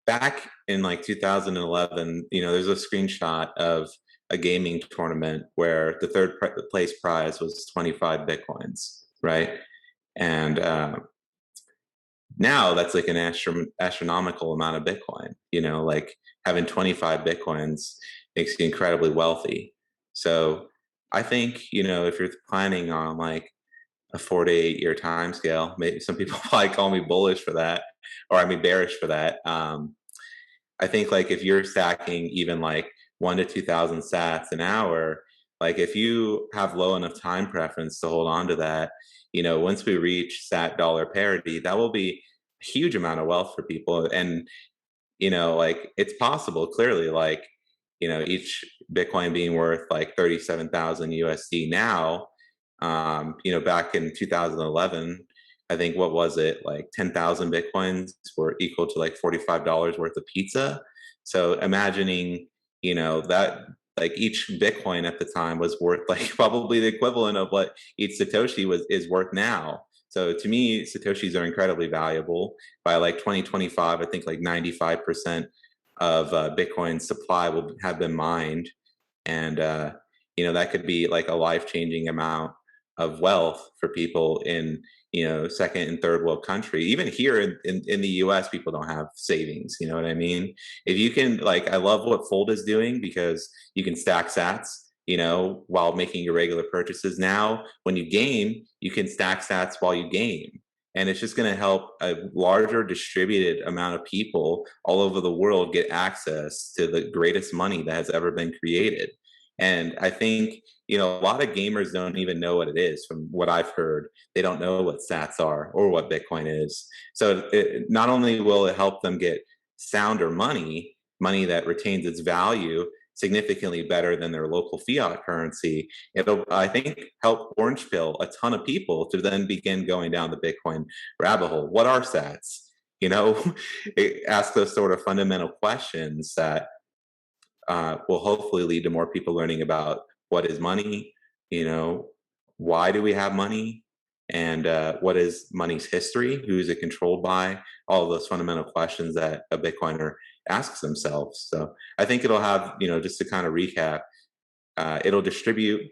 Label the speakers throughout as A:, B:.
A: back in like 2011, there's a screenshot of a gaming tournament where the place prize was 25 Bitcoins, right? And now that's like an astronomical amount of Bitcoin. Like having 25 Bitcoins makes you incredibly wealthy. So I think, if you're planning on like a 4 to 8 year time scale, maybe some people probably call me bullish for that, or I mean bearish for that. I think like if you're stacking even like 1 to 2,000 sats an hour, like if you have low enough time preference to hold on to that, once we reach sat dollar parity, that will be a huge amount of wealth for people. And, like it's possible clearly, like, each Bitcoin being worth like 37,000 USD now, back in 2011, I think what was it, like 10,000 Bitcoins were equal to like $45 worth of pizza. So imagining, that like each Bitcoin at the time was worth like probably the equivalent of what each Satoshi is worth now. So to me, Satoshis are incredibly valuable. By like 2025, I think like 95% of Bitcoin supply will have been mined. And, that could be like a life changing amount of wealth for people in, second and third world country. Even here in the US, people don't have savings. You know what I mean? If you can, like, I love what Fold is doing because you can stack sats, while making your regular purchases. Now, when you game, you can stack sats while you game. And it's just going to help a larger distributed amount of people all over the world get access to the greatest money that has ever been created. And I think, a lot of gamers don't even know what it is. From what I've heard, they don't know what sats are or what Bitcoin is. So not only will it help them get sounder money that retains its value significantly better than their local fiat currency, it'll, I think, help orange pill a ton of people to then begin going down the Bitcoin rabbit hole. What are sats? Ask those sort of fundamental questions that will hopefully lead to more people learning about what is money, why do we have money, and what is money's history, who is it controlled by, all of those fundamental questions that a Bitcoiner asks themselves. So I think it'll have, just to kind of recap, it'll distribute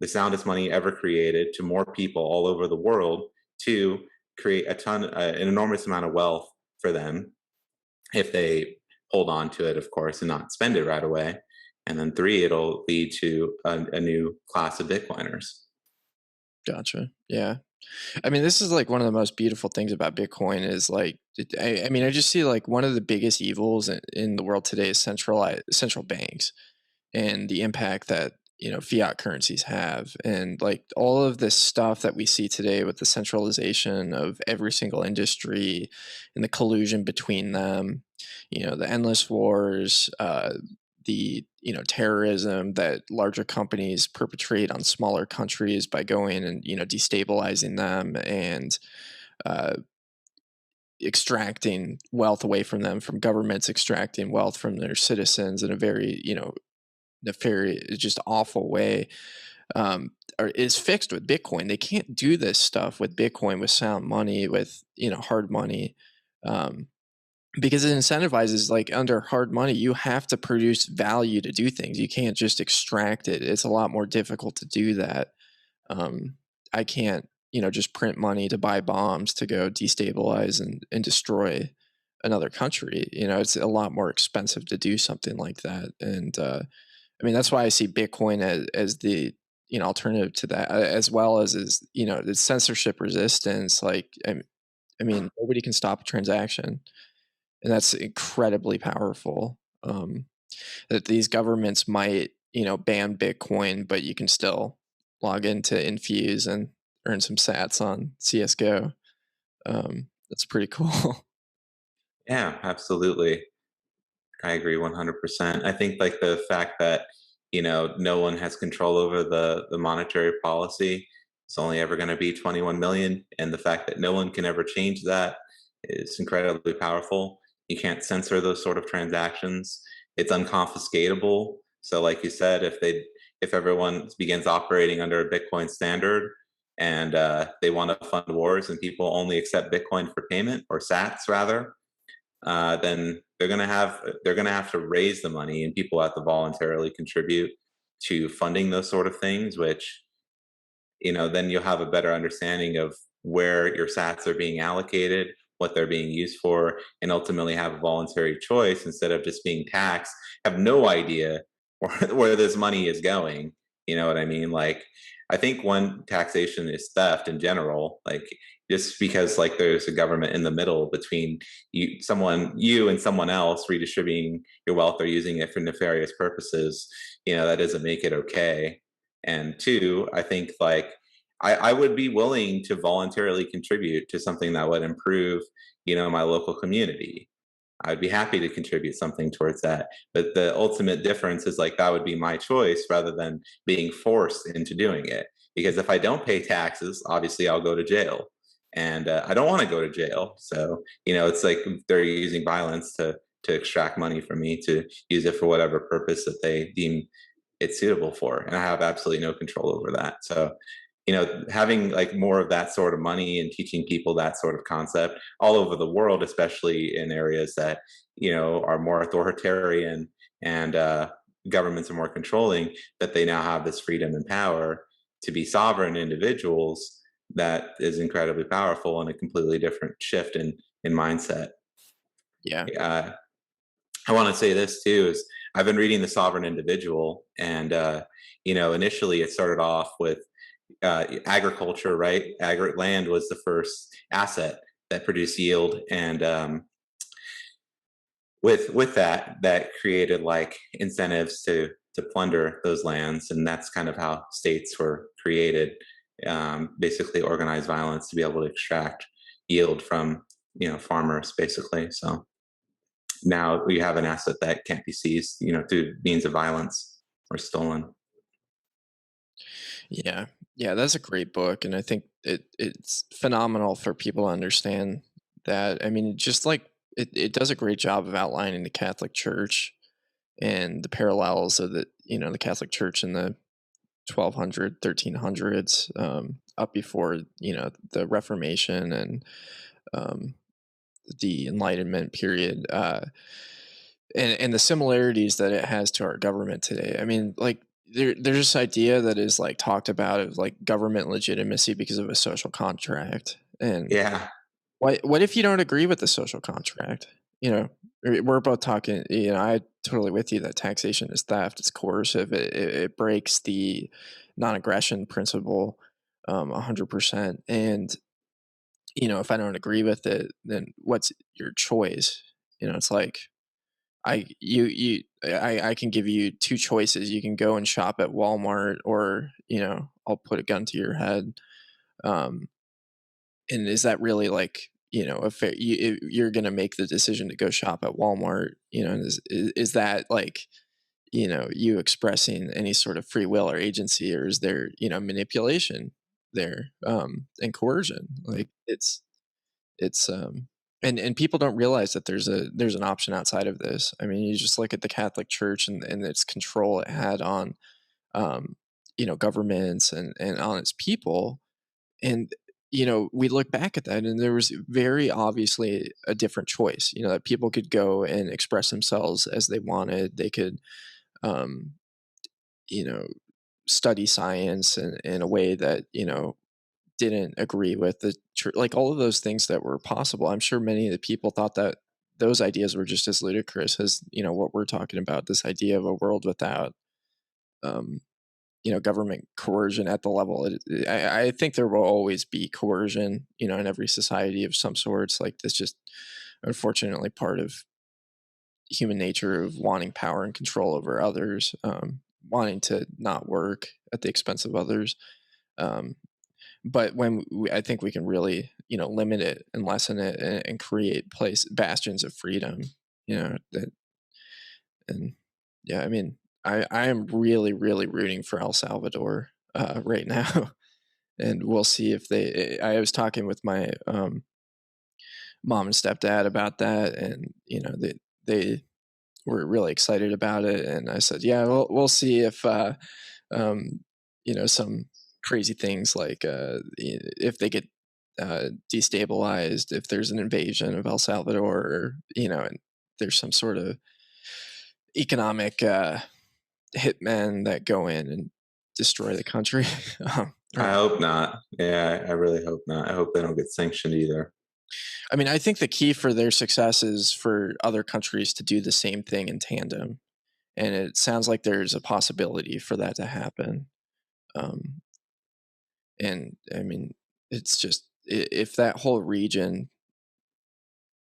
A: the soundest money ever created to more people all over the world to create an enormous amount of wealth for them if they hold on to it, of course, and not spend it right away. And then three, it'll lead to a new class of Bitcoiners.
B: Gotcha. Yeah. I mean, this is like one of the most beautiful things about Bitcoin is like, I mean, I just see like one of the biggest evils in the world today is central banks and the impact that, fiat currencies have. And like all of this stuff that we see today with the centralization of every single industry and the collusion between them, the endless wars, the terrorism that larger companies perpetrate on smaller countries by going and destabilizing them and uh, extracting wealth away from them, from governments extracting wealth from their citizens in a very nefarious, just awful way, is fixed with Bitcoin. They can't do this stuff with Bitcoin, with sound money, with hard money. Because it incentivizes, like under hard money, you have to produce value to do things. You can't just extract it. It's a lot more difficult to do that. I can't, just print money to buy bombs to go destabilize and destroy another country. It's a lot more expensive to do something like that. And I mean, that's why I see Bitcoin as the alternative to that, as well as the censorship resistance. Like, I mean, nobody can stop a transaction. And that's incredibly powerful. That these governments might, ban Bitcoin, but you can still log into Infuse and earn some sats on CS:GO. That's pretty cool.
A: Yeah, absolutely. I agree 100%. I think like the fact that, no one has control over the monetary policy. It's only ever going to be 21 million. And the fact that no one can ever change that is incredibly powerful. You can't censor those sort of transactions. It's unconfiscatable. So like you said, if everyone begins operating under a Bitcoin standard and they want to fund wars and people only accept Bitcoin for payment, or sats rather, then they're gonna have to raise the money, and people have to voluntarily contribute to funding those sort of things, which then you'll have a better understanding of where your sats are being allocated, what they're being used for, and ultimately have a voluntary choice instead of just being taxed, have no idea where this money is going. You know what I mean? Like, I think one taxation is theft in general. Like, just because like there's a government in the middle between you and someone else redistributing your wealth or using it for nefarious purposes, that doesn't make it okay. And two, I think like I would be willing to voluntarily contribute to something that would improve, my local community. I'd be happy to contribute something towards that. But the ultimate difference is like that would be my choice rather than being forced into doing it. Because if I don't pay taxes, obviously I'll go to jail. And I don't want to go to jail. So, it's like they're using violence to extract money from me to use it for whatever purpose that they deem it's suitable for. And I have absolutely no control over that. So, having like more of that sort of money and teaching people that sort of concept all over the world, especially in areas that, are more authoritarian and governments are more controlling, that they now have this freedom and power to be sovereign individuals, that is incredibly powerful and a completely different shift in mindset.
B: Yeah.
A: Uh, I want to say this too is I've been reading The Sovereign Individual, and initially it started off with agriculture, right? Land was the first asset that produced yield, and with that created like incentives to plunder those lands, and that's kind of how states were created. Basically, organized violence to be able to extract yield from farmers, basically. So now we have an asset that can't be seized, through means of violence or stolen.
B: Yeah. Yeah, that's a great book, and I think it's phenomenal for people to understand that. I mean, just like it does a great job of outlining the Catholic Church and the parallels of the Catholic Church in the 1200, 1300s, up before, the Reformation and um, the Enlightenment period, and the similarities that it has to our government today. I mean, like there's this idea that is like talked about of like government legitimacy because of a social contract. And
A: Yeah,
B: what if you don't agree with the social contract? You know, we're both talking. I totally with you that taxation is theft. It's coercive. It breaks the non-aggression principle 100%. And if I don't agree with it, then what's your choice? It's like I can give you two choices. You can go and shop at Walmart, or I'll put a gun to your head. Um, and is that really like a fair? You're going to make the decision to go shop at Walmart. Is that like you expressing any sort of free will or agency, or is there manipulation there, and coercion? Like it's and people don't realize that there's an option outside of this. I mean, you just look at the Catholic Church and its control it had on um governments and on its people. And we look back at that, and there was very obviously a different choice, that people could go and express themselves as they wanted. They could um you know study science in a way that didn't agree with the church, like all of those things that were possible. I'm sure many of the people thought that those ideas were just as ludicrous as what we're talking about. This idea of a world without, um, government coercion at the level. I think there will always be coercion, in every society of some sorts. Like that's just unfortunately part of human nature of wanting power and control over others, wanting to not work at the expense of others. Um, but I think we can really limit it and lessen it, and create bastions of freedom, that. And yeah, I mean, I am really really rooting for El Salvador right now. And we'll see if I was talking with my mom and stepdad about that, and they were really excited about it. And I said, yeah, we'll see if um some crazy things like if they get destabilized if there's an invasion of El Salvador, or, and there's some sort of economic hitmen that go in and destroy the country.
A: I
B: Or,
A: hope not. Yeah, I really hope not. I hope they don't get sanctioned either.
B: I mean, I think the key for their success is for other countries to do the same thing in tandem, and it sounds like there's a possibility for that to happen. Um, and I mean, it's just if that whole region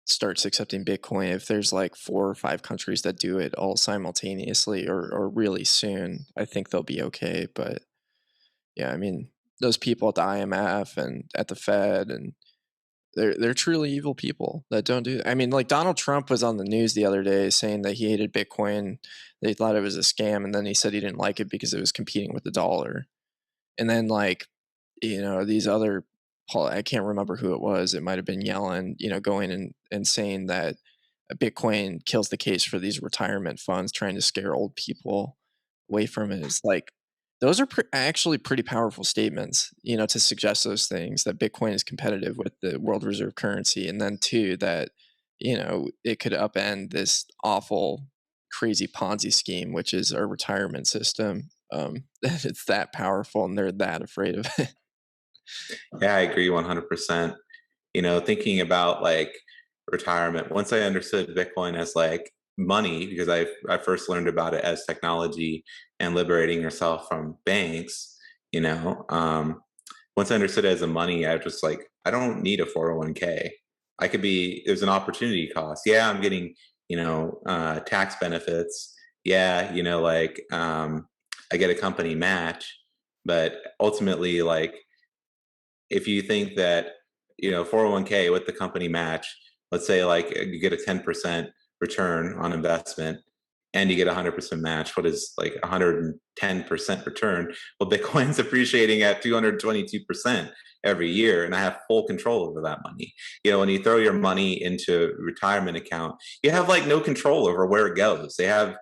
B: starts accepting Bitcoin, if there's like 4 or 5 countries that do it all simultaneously, or really soon, I think they'll be okay. But yeah, I mean, those people at the IMF and at the Fed, and they're truly evil people that don't do. I mean, like Donald Trump was on the news the other day saying that he hated Bitcoin. They thought it was a scam, and then he said he didn't like it because it was competing with the dollar. And then, like, these other, I can't remember who it was. It might have been Yellen, going and saying that Bitcoin kills the case for these retirement funds, trying to scare old people away from it. It's like, those are actually pretty powerful statements, to suggest those things, that Bitcoin is competitive with the world reserve currency. And then two, that, it could upend this awful, crazy Ponzi scheme, which is our retirement system. It's that powerful, and they're that afraid of it.
A: Yeah, I agree 100%. Thinking about like retirement, once I understood Bitcoin as like money, because I first learned about it as technology and liberating yourself from banks, you know, once I understood it as a money, I was just like, I don't need a 401k. There's an opportunity cost. Yeah, I'm getting, tax benefits. Yeah, I get a company match, but ultimately, like, if you think that 401k with the company match, let's say like you get a 10% return on investment and you get 100% match, what is like 110% return? Well, Bitcoin's appreciating at 222% every year, and I have full control over that money. When you throw your money into a retirement account, you have like no control over where it goes. They have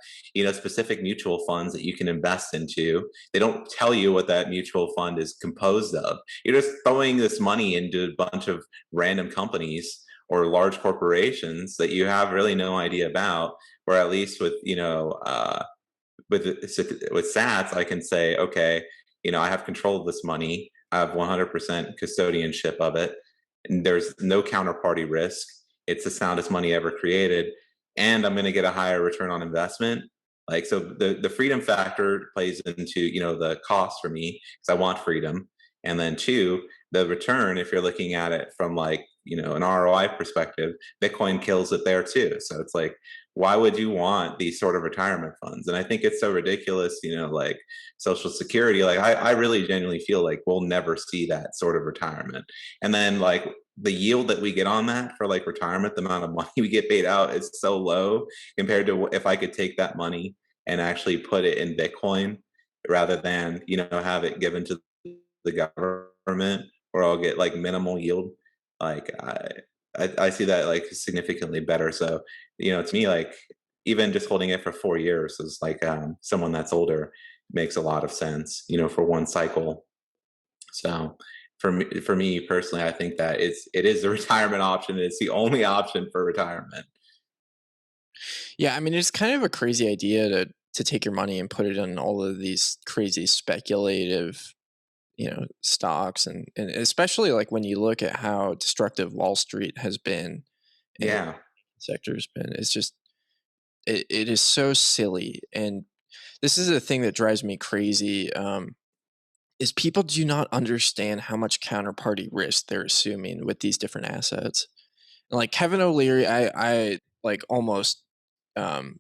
A: specific mutual funds that you can invest into. They don't tell you what that mutual fund is composed of. You're just throwing this money into a bunch of random companies or large corporations that you have really no idea about. Or at least with with Sats, I can say, okay, I have control of this money. I have 100% custodianship of it, and there's no counterparty risk. It's the soundest money ever created, and I'm going to get a higher return on investment. Like, so the freedom factor plays into the cost for me because I want freedom, and then two, the return, if you're looking at it from like an ROI perspective, Bitcoin kills it there too. So it's like, why would you want these sort of retirement funds? And I think it's so ridiculous, like Social Security. Like, I really genuinely feel like we'll never see that sort of retirement. And then like the yield that we get on that for like retirement, the amount of money we get paid out is so low compared to if I could take that money and actually put it in Bitcoin rather than, have it given to the government, or I'll get like minimal yield. Like I see that like significantly better. So, to me, like even just holding it for 4 years is like someone that's older makes a lot of sense, for one cycle. So for me personally, I think that it is a retirement option. It's the only option for retirement.
B: Yeah, I mean, it's kind of a crazy idea to take your money and put it in all of these crazy speculative, stocks, and especially like when you look at how destructive Wall Street has been, and
A: Yeah.
B: sector's been, it's just, it is so silly. And this is the thing that drives me crazy, is people do not understand how much counterparty risk they're assuming with these different assets. And like Kevin O'Leary, I like almost, um,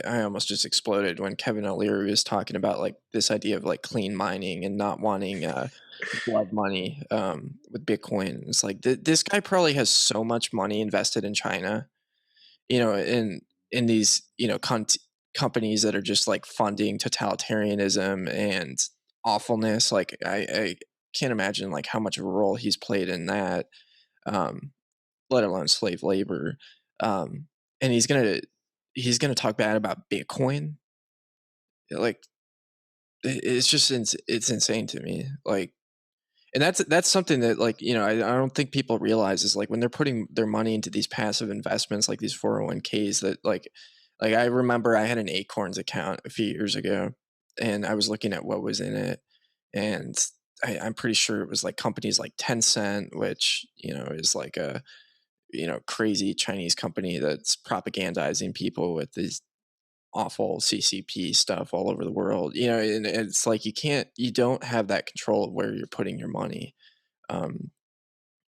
B: I almost just exploded when Kevin O'Leary was talking about like this idea of like clean mining and not wanting blood money, with Bitcoin. It's like this guy probably has so much money invested in China, in these companies that are just like funding totalitarianism and awfulness. Like, I can't imagine like how much of a role he's played in that, um, let alone slave labor. And he's gonna talk bad about Bitcoin. Like, it's just it's insane to me. Like, And that's something that, like, I don't think people realize is, like, when they're putting their money into these passive investments, like these 401ks, that like I remember I had an Acorns account a few years ago, and I was looking at what was in it, and I'm pretty sure it was like companies like Tencent, which is like a crazy Chinese company that's propagandizing people with these awful CCP stuff all over the world. And it's like you don't have that control of where you're putting your money, um,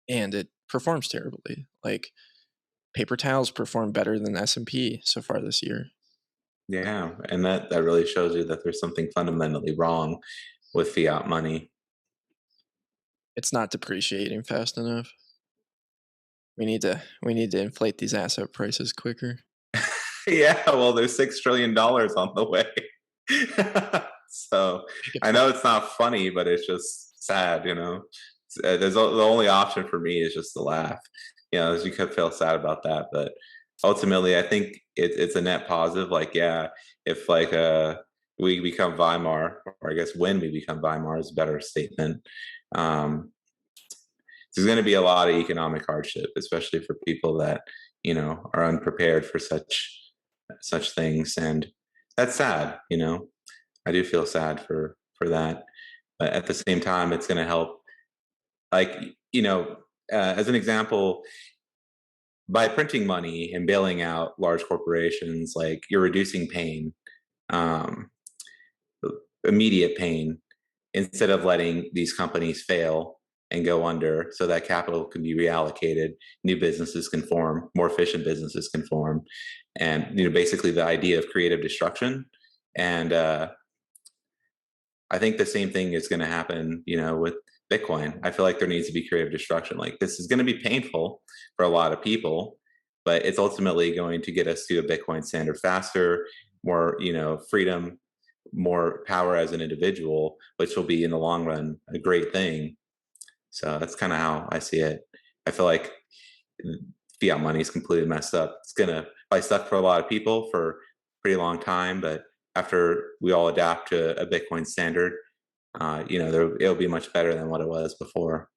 B: and it performs terribly. Like paper towels perform better than S&P so far this year.
A: Yeah, and that really shows you that there's something fundamentally wrong with fiat money.
B: It's not depreciating fast enough. We need to inflate these asset prices quicker.
A: Yeah, well, there's $6 trillion on the way. So
B: Make it
A: I know it's not funny, but it's just sad, the only option for me is just to laugh. As you could feel sad about that, but ultimately, I think it's a net positive. Like, yeah, if like we become Weimar, or I guess when we become Weimar is a better statement. Um, there's going to be a lot of economic hardship, especially for people that are unprepared for such things, and that's sad. I do feel sad for that, but at the same time, it's going to help. Like, as an example, by printing money and bailing out large corporations, like you're reducing pain, um, immediate pain, instead of letting these companies fail and go under so that capital can be reallocated, new businesses can form, more efficient businesses can form. And basically the idea of creative destruction. And I think the same thing is going to happen with Bitcoin. I feel like there needs to be creative destruction. Like, this is going to be painful for a lot of people, but it's ultimately going to get us to a Bitcoin standard faster, more freedom, more power as an individual, which will be in the long run a great thing. So that's kind of how I see it. I feel like fiat money is completely messed up. It's gonna probably stuck for a lot of people for a pretty long time, but after we all adapt to a Bitcoin standard, it'll be much better than what it was before.